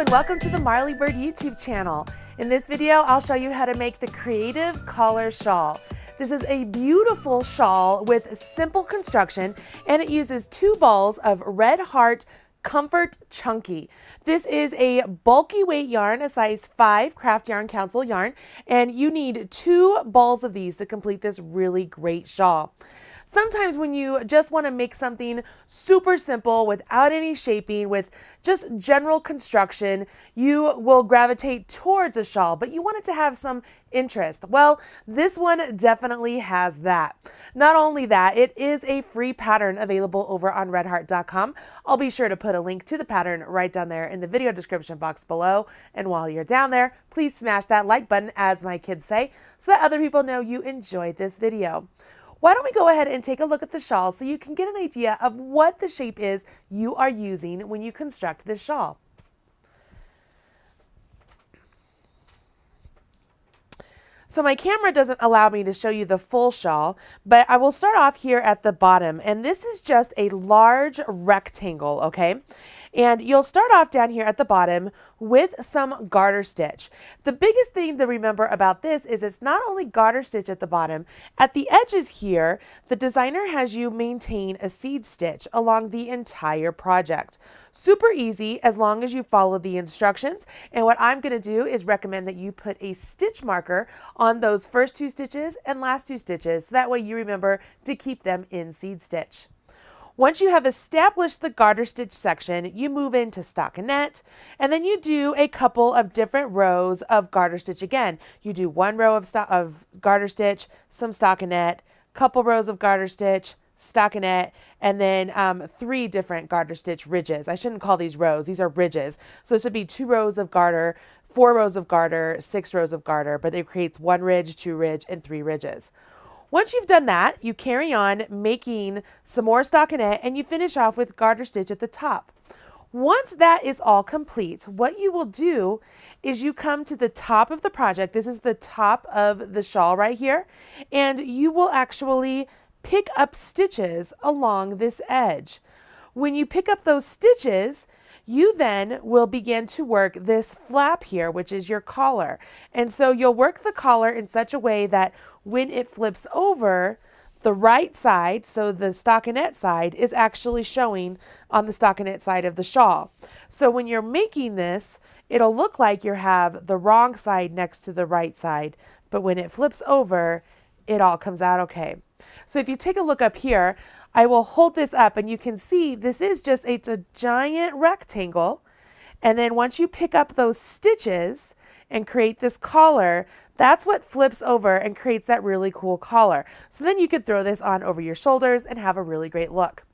and welcome to the Marley Bird YouTube channel. In this video, I'll show you how to make the creative collar shawl. This is a beautiful shawl with simple construction, and it uses 2 balls of Red Heart Comfort Chunky. This is a bulky weight yarn, a size 5 Craft Yarn Council yarn, and you need 2 balls of these to complete this really great shawl. Sometimes when you just want to make something super simple without any shaping, with just general construction, you will gravitate towards a shawl, but you want it to have some interest. Well, this one definitely has that. Not only that, it is a free pattern available over on redheart.com. I'll be sure to put a link to the pattern right down there in the video description box below. And while you're down there, please smash that like button, as my kids say, so that other people know you enjoyed this video. Why don't we go ahead and take a look at the shawl so you can get an idea of what the shape is you are using when you construct this shawl. So my camera doesn't allow me to show you the full shawl, but I will start off here at the bottom, and this is just a large rectangle, okay? And you'll start off down here at the bottom with some garter stitch. The biggest thing to remember about this is it's not only garter stitch at the bottom. At the edges here, the designer has you maintain a seed stitch along the entire project. Super easy as long as you follow the instructions. And what I'm going to do is recommend that you put a stitch marker on those first 2 stitches and last 2 stitches, so that way you remember to keep them in seed stitch. Once you have established the garter stitch section, you move into stockinette, and then you do a couple of different rows of garter stitch again. You do 1 row of garter stitch, some stockinette, couple rows of garter stitch, stockinette, and then 3 different garter stitch ridges. I shouldn't call these rows, these are ridges. So this would be 2 rows of garter, 4 rows of garter, 6 rows of garter, but it creates 1 ridge, 2 ridge, and 3 ridges. Once you've done that, you carry on making some more stockinette, and you finish off with garter stitch at the top. Once that is all complete, what you will do is you come to the top of the project. This is the top of the shawl right here, and you will actually pick up stitches along this edge. When you pick up those stitches, you then will begin to work this flap here, which is your collar. And so you'll work the collar in such a way that when it flips over, the right side, so the stockinette side, is actually showing on the stockinette side of the shawl. So when you're making this, it'll look like you have the wrong side next to the right side, but when it flips over, it all comes out okay. So if you take a look up here, I will hold this up, and you can see this is just, it's a giant rectangle. And then once you pick up those stitches and create this collar, that's what flips over and creates that really cool collar. So then you could throw this on over your shoulders and have a really great look.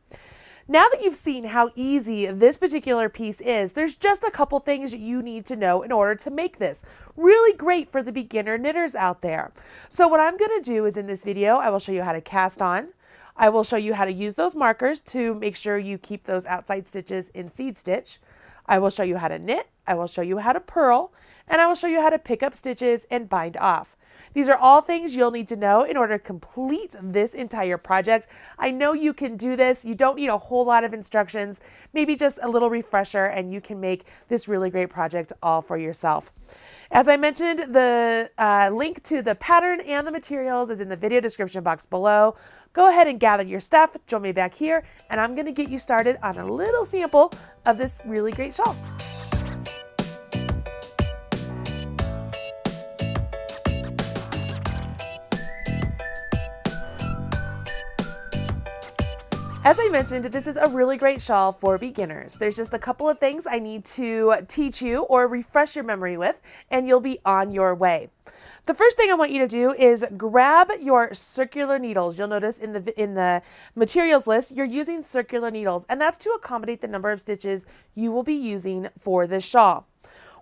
Now that you've seen how easy this particular piece is, there's just a couple things you need to know in order to make this really great for the beginner knitters out there. So what I'm going to do is, in this video, I will show you how to cast on. I will show you how to use those markers to make sure you keep those outside stitches in seed stitch. I will show you how to knit, I will show you how to purl, and I will show you how to pick up stitches and bind off. These are all things you'll need to know in order to complete this entire project. I know you can do this. You don't need a whole lot of instructions, maybe just a little refresher, and you can make this really great project all for yourself. As I mentioned, the link to the pattern and the materials is in the video description box below. Go ahead and gather your stuff, join me back here, and I'm going to get you started on a little sample of this really great shawl. As I mentioned, this is a really great shawl for beginners. There's just a couple of things I need to teach you or refresh your memory with, and you'll be on your way. The first thing I want you to do is grab your circular needles. You'll notice in the materials list, you're using circular needles, and that's to accommodate the number of stitches you will be using for this shawl.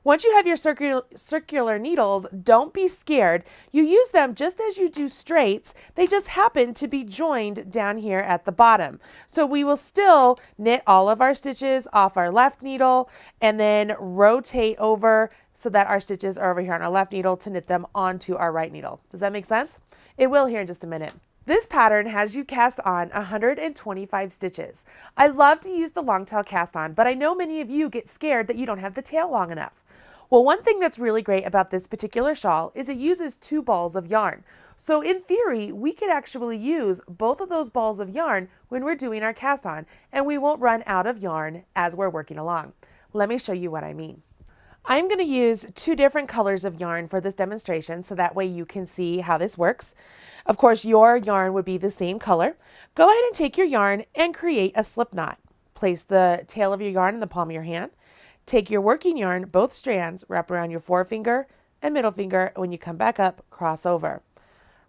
Once you have your circular needles, don't be scared. You use them just as you do straights. They just happen to be joined down here at the bottom. So we will still knit all of our stitches off our left needle and then rotate over so that our stitches are over here on our left needle to knit them onto our right needle. Does that make sense? It will here in just a minute. This pattern has you cast on 125 stitches. I love to use the long tail cast on, but I know many of you get scared that you don't have the tail long enough. Well, one thing that's really great about this particular shawl is it uses 2 balls of yarn. So in theory, we could actually use both of those balls of yarn when we're doing our cast on, and we won't run out of yarn as we're working along. Let me show you what I mean. I'm going to use 2 different colors of yarn for this demonstration so that way you can see how this works. Of course, your yarn would be the same color. Go ahead and take your yarn and create a slip knot. Place the tail of your yarn in the palm of your hand. Take your working yarn, both strands, wrap around your forefinger and middle finger, and when you come back up, cross over.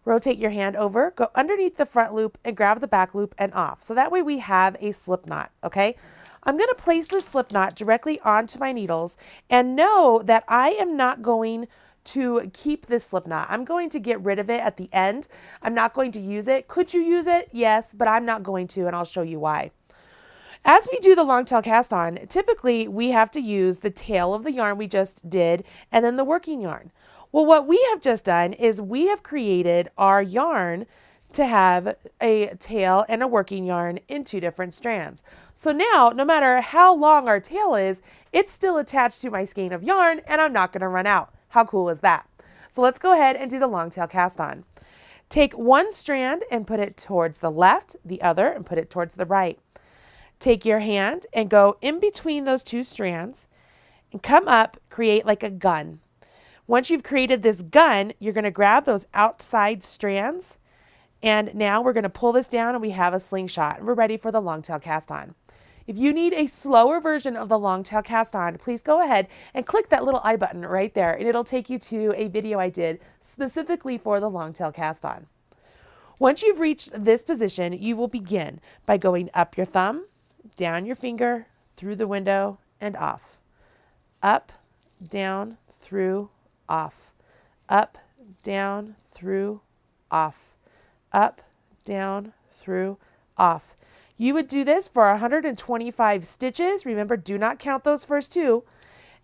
Rotate your hand over, go underneath the front loop and grab the back loop and off. So that way we have a slip knot, okay? I'm going to place this slip knot directly onto my needles and know that I am not going to keep this slip knot. I'm going to get rid of it at the end. I'm not going to use it. Could you use it? Yes, but I'm not going to, and I'll show you why. As we do the long tail cast on, typically we have to use the tail of the yarn we just did and then the working yarn. Well, what we have just done is we have created our yarn to have a tail and a working yarn in 2 different strands. So now, no matter how long our tail is, it's still attached to my skein of yarn and I'm not going to run out. How cool is that? So let's go ahead and do the long tail cast on. Take one strand and put it towards the left, the other and put it towards the right. Take your hand and go in between those 2 strands and come up, create like a gun. Once you've created this gun, you're going to grab those outside strands, and now we're going to pull this down and we have a slingshot and we're ready for the long tail cast on. If you need a slower version of the long tail cast on, please go ahead and click that little I button right there and it'll take you to a video I did specifically for the long tail cast on. Once you've reached this position, you will begin by going up your thumb, down your finger, through the window and off. Up, down, through, off. Up, down, through, off. Up, down, through, off. You would do this for 125 stitches. Remember, do not count those first 2.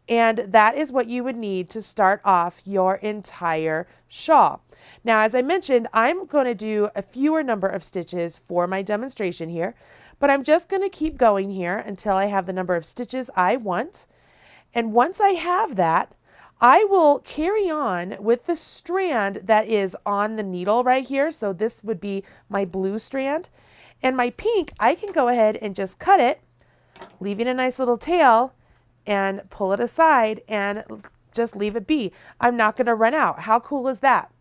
And that is what you would need to start off your entire shawl. Now, as I mentioned, I'm going to do a fewer number of stitches for my demonstration here, but I'm just going to keep going here until I have the number of stitches I want. And once I have that, I will carry on with the strand that is on the needle right here. So this would be my blue strand. And my pink, I can go ahead and just cut it, leaving a nice little tail, and pull it aside and just leave it be. I'm not going to run out. How cool is that?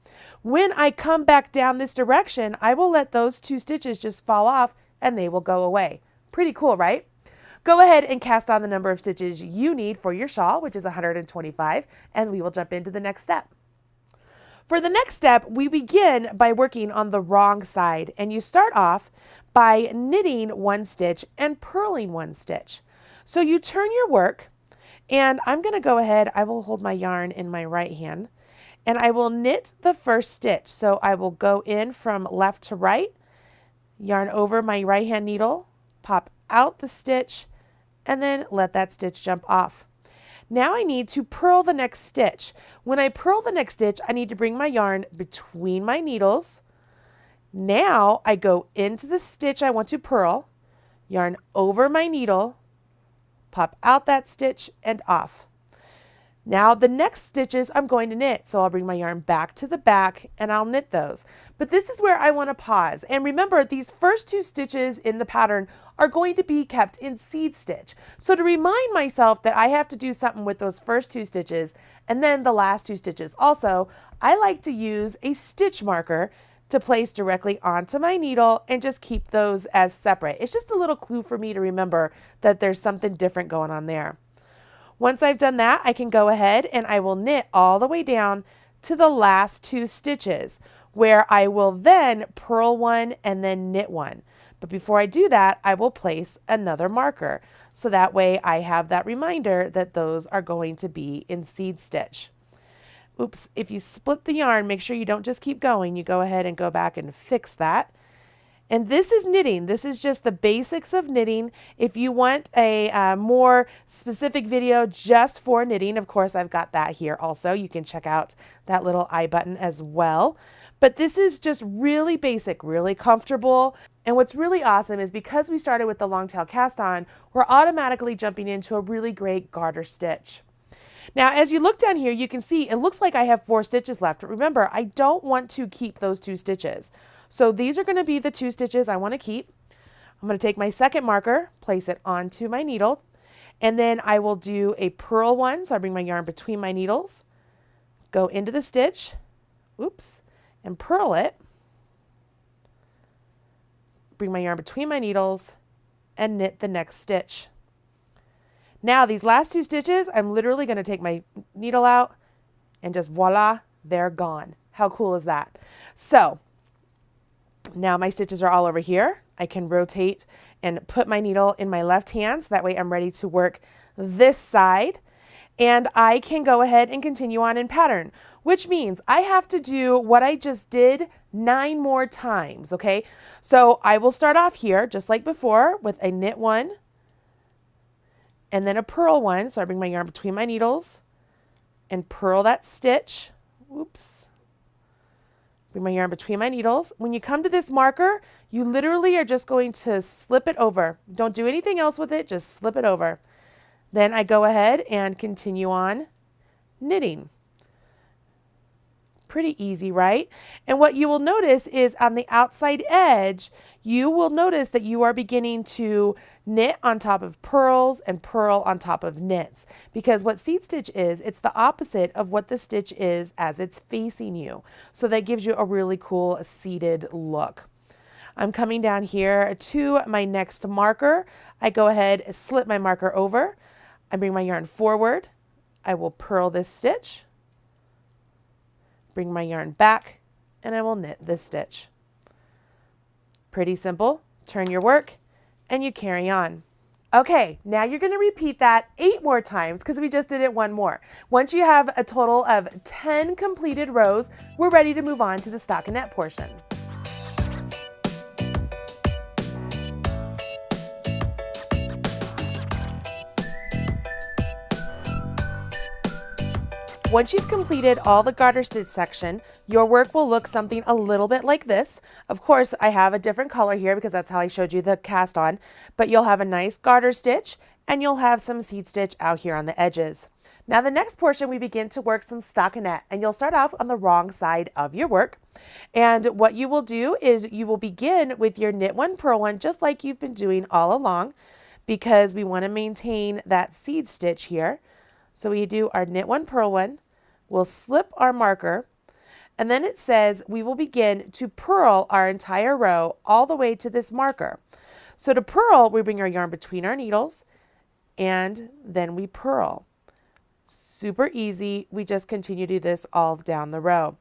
When I come back down this direction, I will let those 2 stitches just fall off and they will go away. Pretty cool, right? Go ahead and cast on the number of stitches you need for your shawl, which is 125, and we will jump into the next step. For the next step, we begin by working on the wrong side, and you start off by knitting 1 stitch and purling 1 stitch. So you turn your work, and I'm going to go ahead, I will hold my yarn in my right hand, and I will knit the first stitch. So I will go in from left to right, yarn over my right hand needle, pop out the stitch, and then let that stitch jump off. Now I need to purl the next stitch. When I purl the next stitch, I need to bring my yarn between my needles. Now I go into the stitch I want to purl, yarn over my needle, pop out that stitch and off. Now the next stitches I'm going to knit, so I'll bring my yarn back to the back and I'll knit those. But this is where I want to pause. And remember, these first 2 stitches in the pattern are going to be kept in seed stitch. So to remind myself that I have to do something with those first 2 stitches and then the last 2 stitches also, I like to use a stitch marker to place directly onto my needle and just keep those as separate. It's just a little clue for me to remember that there's something different going on there. Once I've done that, I can go ahead and I will knit all the way down to the last 2 stitches, where I will then purl 1 and then knit 1. But before I do that, I will place another marker. So that way I have that reminder that those are going to be in seed stitch. Oops, if you split the yarn, make sure you don't just keep going. You go ahead and go back and fix that. And this is knitting. This is just the basics of knitting. If you want a more specific video just for knitting, of course, I've got that here also. You can check out that little I button as well. But this is just really basic, really comfortable. And what's really awesome is because we started with the long tail cast on, we're automatically jumping into a really great garter stitch. Now, as you look down here, you can see it looks like I have 4 stitches left. But remember, I don't want to keep those 2 stitches. So these are going to be the 2 stitches I want to keep. I'm going to take my second marker, place it onto my needle, and then I will do a purl one. So I bring my yarn between my needles, go into the stitch, oops, and purl it. Bring my yarn between my needles and knit the next stitch. Now these last 2 stitches, I'm literally going to take my needle out and just voila, they're gone. How cool is that? So now my stitches are all over here. I can rotate and put my needle in my left hand, so that way I'm ready to work this side. And I can go ahead and continue on in pattern, which means I have to do what I just did 9 more times, okay? So I will start off here, just like before, with a knit one, and then a purl one. So I bring my yarn between my needles and purl that stitch. Oops. Bring my yarn between my needles. When you come to this marker, you literally are just going to slip it over. Don't do anything else with it, just slip it over. Then I go ahead and continue on knitting. Pretty easy, right? And what you will notice is on the outside edge, you will notice that you are beginning to knit on top of purls and purl on top of knits. Because what seed stitch is, it's the opposite of what the stitch is as it's facing you. So that gives you a really cool seated look. I'm coming down here to my next marker. I go ahead and slip my marker over. I bring my yarn forward. I will purl this stitch. Bring my yarn back, and I will knit this stitch. Pretty simple. Turn your work, and you carry on. Okay, now you're going to repeat that 8 more times because we just did it 1 more. Once you have a total of 10 completed rows, we're ready to move on to the stockinette portion. Once you've completed all the garter stitch section, your work will look something a little bit like this. Of course, I have a different color here because that's how I showed you the cast on, but you'll have a nice garter stitch and you'll have some seed stitch out here on the edges. Now the next portion, we begin to work some stockinette, and you'll start off on the wrong side of your work. And what you will do is you will begin with your knit one, purl one, just like you've been doing all along, because we want to maintain that seed stitch here. So we do our knit one, purl one, we'll slip our marker, and then it says we will begin to purl our entire row all the way to this marker. So to purl, we bring our yarn between our needles, and then we purl. Super easy. We just continue to do this all down the row.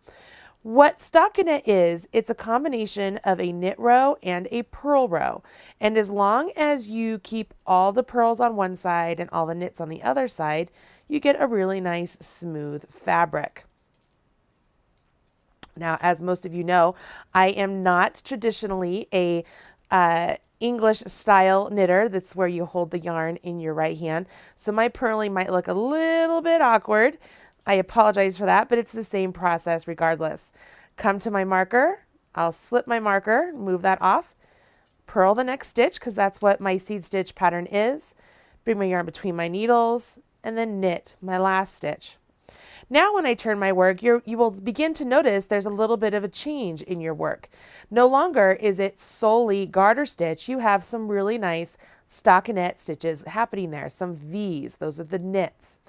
What stockinette is, it's a combination of a knit row and a purl row. And as long as you keep all the purls on one side and all the knits on the other side, you get a really nice smooth fabric. Now, as most of you know, I am not traditionally a English style knitter. That's where you hold the yarn in your right hand. So my purling might look a little bit awkward. I apologize for that, but it's the same process regardless. Come to my marker, I'll slip my marker, move that off, purl the next stitch because that's what my seed stitch pattern is, bring my yarn between my needles, and then knit my last stitch. Now when I turn my work, you will begin to notice there's a little bit of a change in your work. No longer is it solely garter stitch. You have some really nice stockinette stitches happening there, some V's. Those are the knits.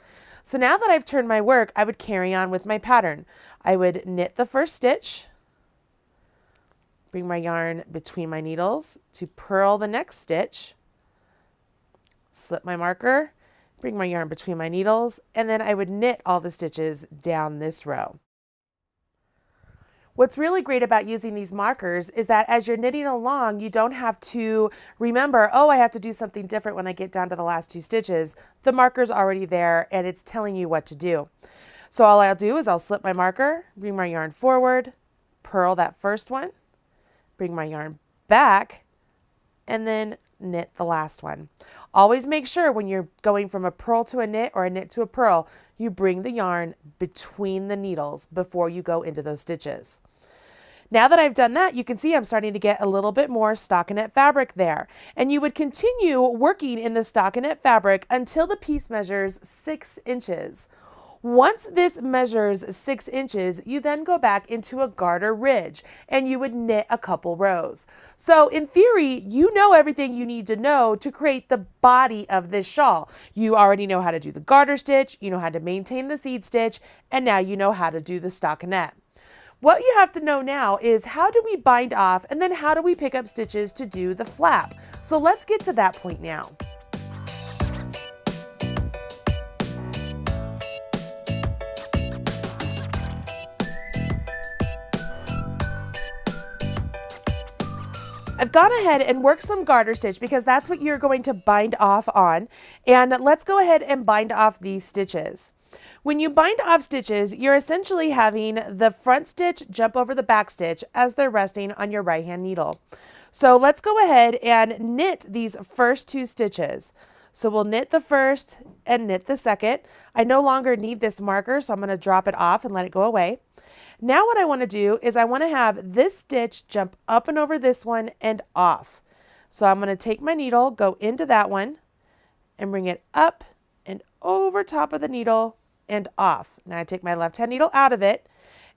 So now that I've turned my work, I would carry on with my pattern. I would knit the first stitch, bring my yarn between my needles to purl the next stitch, slip my marker, bring my yarn between my needles, and then I would knit all the stitches down this row. What's really great about using these markers is that as you're knitting along, you don't have to remember, oh, I have to do something different when I get down to the last 2 stitches. The marker's already there and it's telling you what to do. So all I'll do is I'll slip my marker, bring my yarn forward, purl that first one, bring my yarn back, and then knit the last one. Always make sure when you're going from a purl to a knit or a knit to a purl, you bring the yarn between the needles before you go into those stitches. Now that I've done that, you can see I'm starting to get a little bit more stockinette fabric there. And you would continue working in the stockinette fabric until the piece measures 6 inches. Once this measures 6 inches, you then go back into a garter ridge and you would knit a couple rows. So in theory, you know everything you need to know to create the body of this shawl. You already know how to do the garter stitch, you know how to maintain the seed stitch, and now you know how to do the stockinette. What you have to know now is how do we bind off and then how do we pick up stitches to do the flap. So let's get to that point now. I've gone ahead and worked some garter stitch because that's what you're going to bind off on. And let's go ahead and bind off these stitches. When you bind off stitches, you're essentially having the front stitch jump over the back stitch as they're resting on your right hand needle. So let's go ahead and knit these first 2 stitches. So we'll knit the first and knit the second. I no longer need this marker, so I'm going to drop it off and let it go away. Now what I want to do is I want to have this stitch jump up and over this one and off. So I'm going to take my needle, go into that one, and bring it up and over top of the needle and off. Now I take my left hand needle out of it,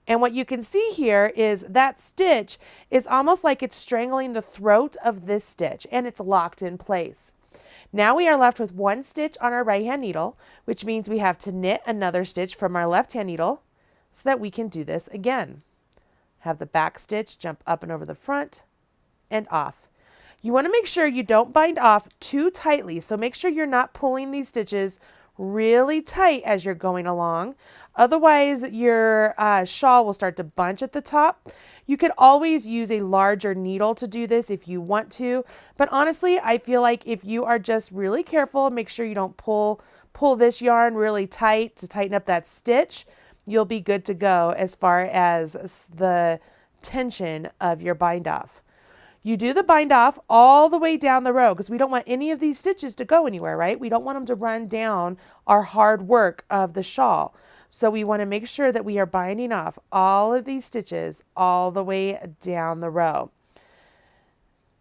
and what you can see here is that stitch is almost like it's strangling the throat of this stitch and it's locked in place. Now we are left with 1 stitch on our right hand needle, which means we have to knit another stitch from our left hand needle so that we can do this again. Have the back stitch jump up and over the front and off. You want to make sure you don't bind off too tightly, so make sure you're not pulling these stitches really tight as you're going along. Otherwise, your shawl will start to bunch at the top. You could always use a larger needle to do this if you want to, but honestly, I feel like if you are just really careful, make sure you don't pull this yarn really tight to tighten up that stitch, you'll be good to go as far as the tension of your bind off. You do the bind off all the way down the row because we don't want any of these stitches to go anywhere, right? We don't want them to run down our hard work of the shawl. So we want to make sure that we are binding off all of these stitches all the way down the row.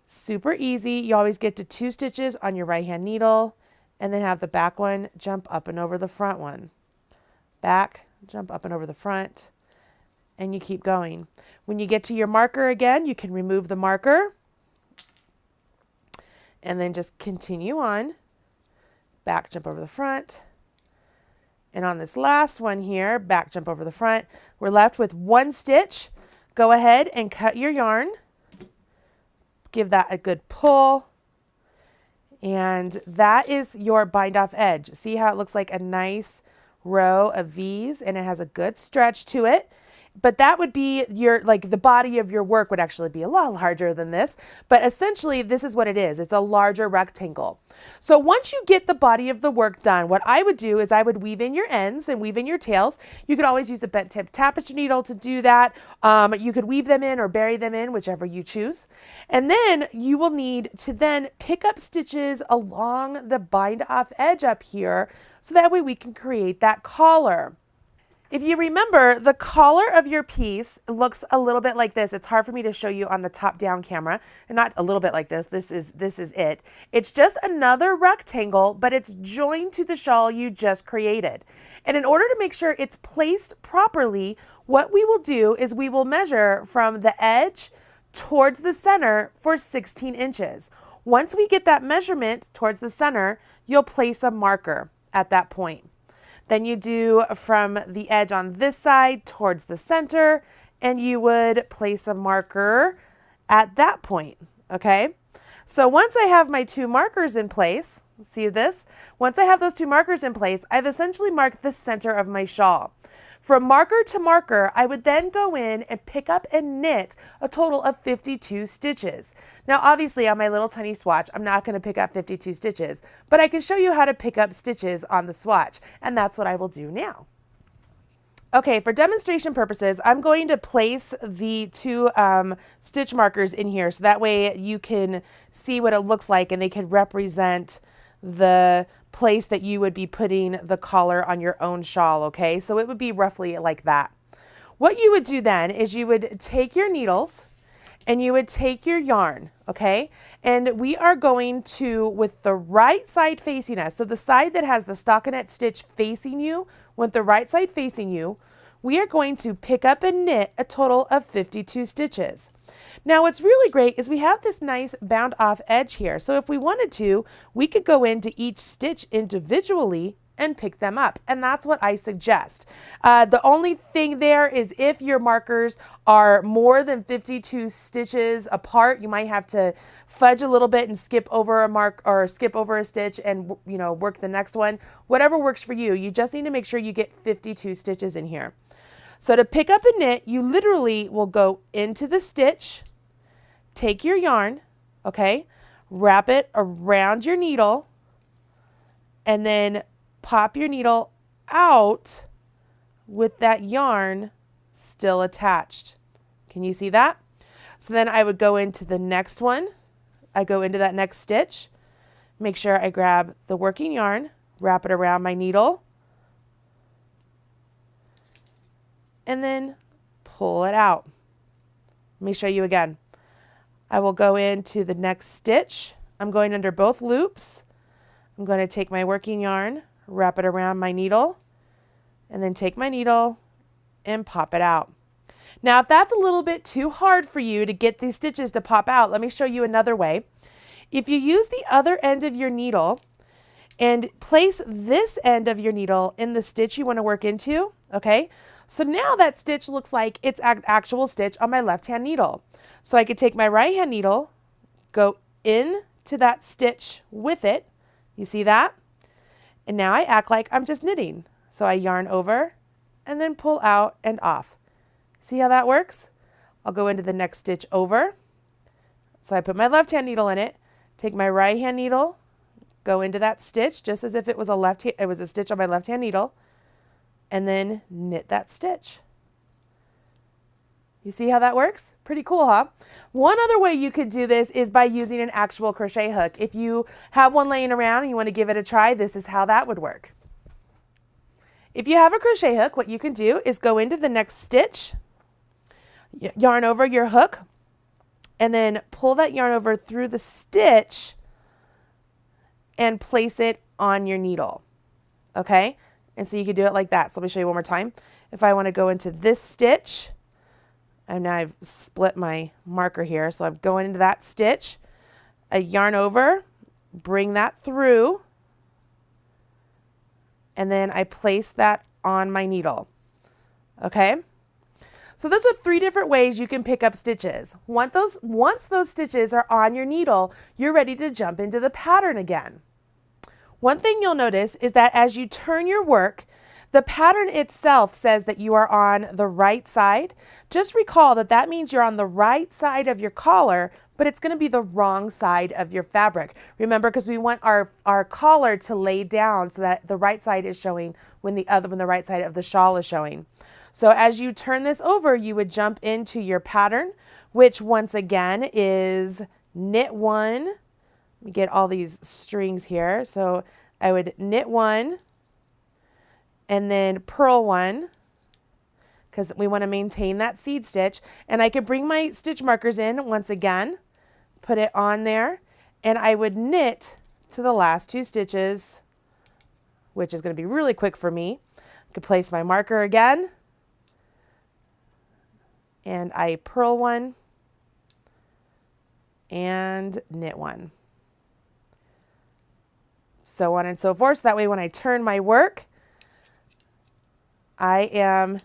Super easy. You always get to 2 stitches on your right hand needle and then have the back one jump up and over the front one. Back, jump up and over the front, and you keep going. When you get to your marker again, you can remove the marker and then just continue on. Back, jump over the front. And on this last one here, back, jump over the front, we're left with 1 stitch. Go ahead and cut your yarn. Give that a good pull. And that is your bind off edge. See how it looks like a nice row of V's and it has a good stretch to it. But that would be your, like the body of your work would actually be a lot larger than this. But essentially this is what it is. It's a larger rectangle. So once you get the body of the work done, what I would do is I would weave in your ends and weave in your tails. You could always use a bent tip tapestry needle to do that. You could weave them in or bury them in, whichever you choose. And then you will need to then pick up stitches along the bind off edge up here. So that way we can create that collar. If you remember, the collar of your piece looks a little bit like this. It's hard for me to show you on the top-down camera, and not a little bit like this. This is it. It's just another rectangle, but it's joined to the shawl you just created. And in order to make sure it's placed properly, what we will do is we will measure from the edge towards the center for 16 inches. Once we get that measurement towards the center, you'll place a marker at that point. Then you do from the edge on this side towards the center, and you would place a marker at that point, okay? So once I have my 2 markers in place, see this? Once I have those 2 markers in place, I've essentially marked the center of my shawl. From marker to marker, I would then go in and pick up and knit a total of 52 stitches. Now, obviously on my little tiny swatch, I'm not going to pick up 52 stitches, but I can show you how to pick up stitches on the swatch, and that's what I will do now. Okay, for demonstration purposes, I'm going to place the two stitch markers in here so that way you can see what it looks like and they can represent the place that you would be putting the collar on your own shawl, okay? So it would be roughly like that. What you would do then is you would take your needles and you would take your yarn, okay? And we are going to, with the right side facing us, so the side that has the stockinette stitch facing you, with the right side facing you, we are going to pick up and knit a total of 52 stitches. Now what's really great is we have this nice bound off edge here. So if we wanted to, we could go into each stitch individually and pick them up. And that's what I suggest. The only thing there is if your markers are more than 52 stitches apart, you might have to fudge a little bit and skip over a mark or skip over a stitch and work the next one. Whatever works for you. You just need to make sure you get 52 stitches in here. So to pick up and knit, you literally will go into the stitch, take your yarn, okay, wrap it around your needle, and then pop your needle out with that yarn still attached. Can you see that? So then I would go into the next one. I go into that next stitch, make sure I grab the working yarn, wrap it around my needle, and then pull it out. Let me show you again. I will go into the next stitch. I'm going under both loops. I'm going to take my working yarn, wrap it around my needle, and then take my needle and pop it out. Now, if that's a little bit too hard for you to get these stitches to pop out, let me show you another way. If you use the other end of your needle and place this end of your needle in the stitch you want to work into, okay? So now that stitch looks like it's an actual stitch on my left-hand needle. So I could take my right-hand needle, go into that stitch with it. You see that? And now I act like I'm just knitting. So I yarn over and then pull out and off. See how that works? I'll go into the next stitch over. So I put my left-hand needle in it, take my right-hand needle, go into that stitch just as if it was a stitch on my left-hand needle, and then knit that stitch. You see how that works? Pretty cool, huh? One other way you could do this is by using an actual crochet hook. If you have one laying around and you want to give it a try, this is how that would work. If you have a crochet hook, what you can do is go into the next stitch, yarn over your hook, and then pull that yarn over through the stitch and place it on your needle, okay? And so you can do it like that. So let me show you one more time. If I want to go into this stitch, and now I've split my marker here, so I'm going into that stitch, I yarn over, bring that through, and then I place that on my needle, okay? So those are 3 different ways you can pick up stitches. Once those stitches are on your needle, you're ready to jump into the pattern again. One thing you'll notice is that as you turn your work, the pattern itself says that you are on the right side. Just recall that that means you're on the right side of your collar, but it's going to be the wrong side of your fabric. Remember, because we want our collar to lay down so that the right side is showing when the right side of the shawl is showing. So as you turn this over, you would jump into your pattern, which once again is knit 1. Let me get all these strings here. So I would knit 1 and then purl 1 because we want to maintain that seed stitch. And I could bring my stitch markers in once again, put it on there, and I would knit to the last 2 stitches, which is going to be really quick for me. I could place my marker again, and I purl 1 and knit 1. So on and so forth. So that way when I turn my work, I am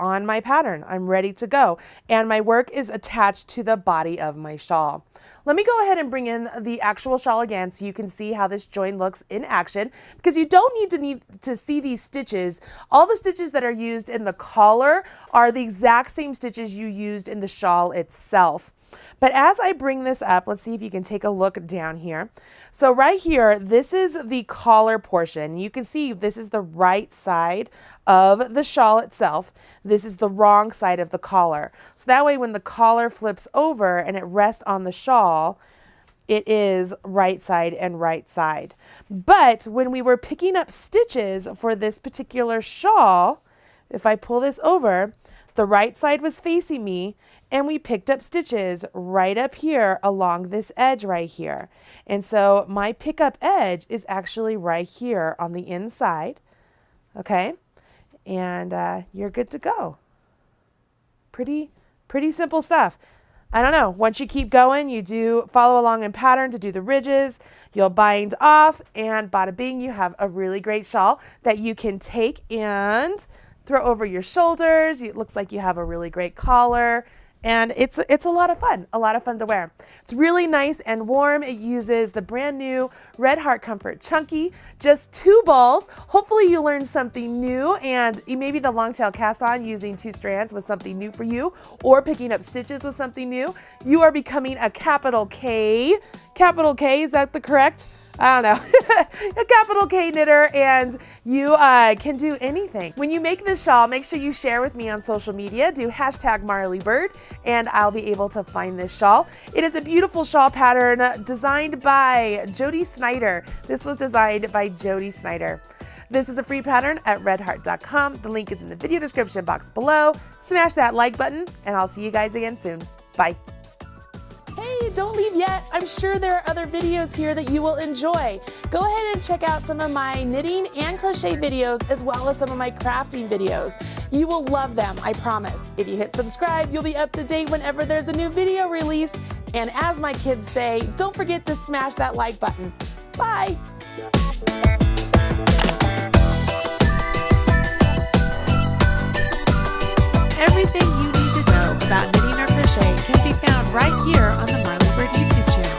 on my pattern. I'm ready to go. And my work is attached to the body of my shawl. Let me go ahead and bring in the actual shawl again so you can see how this join looks in action, because you don't need to see these stitches. All the stitches that are used in the collar are the exact same stitches you used in the shawl itself. But as I bring this up, let's see if you can take a look down here. So right here, this is the collar portion. You can see this is the right side of the shawl itself. This is the wrong side of the collar. So that way when the collar flips over and it rests on the shawl, it is right side and right side. But when we were picking up stitches for this particular shawl, if I pull this over, the right side was facing me, and we picked up stitches right up here along this edge right here. And so my pickup edge is actually right here on the inside, okay? And you're good to go. Pretty simple stuff. I don't know, once you keep going, you do follow along in pattern to do the ridges, you'll bind off, and bada bing, you have a really great shawl that you can take and throw over your shoulders. It looks like you have a really great collar. And it's a lot of fun to wear. It's really nice and warm. It uses the brand new Red Heart Comfort Chunky, just 2 balls. Hopefully you learned something new, and maybe the long tail cast on using 2 strands was something new for you, or picking up stitches was something new. You are becoming a capital K. Capital K, is that the correct? I don't know, a capital K knitter, and you can do anything. When you make this shawl, make sure you share with me on social media. Do hashtag #MarleyBird, and I'll be able to find this shawl. It is a beautiful shawl pattern designed by Jody Snyder. This was designed by Jody Snyder. This is a free pattern at redheart.com. The link is in the video description box below. Smash that like button, and I'll see you guys again soon. Bye. Hey, don't leave yet. I'm sure there are other videos here that you will enjoy. Go ahead and check out some of my knitting and crochet videos, as well as some of my crafting videos. You will love them, I promise. If you hit subscribe, you'll be up to date whenever there's a new video released. And as my kids say, don't forget to smash that like button. Bye. Everything you need to know about knitting or crochet can be found right here on the Marley Bird YouTube channel.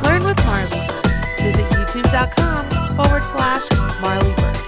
Learn with Marley. Visit youtube.com/MarleyBird.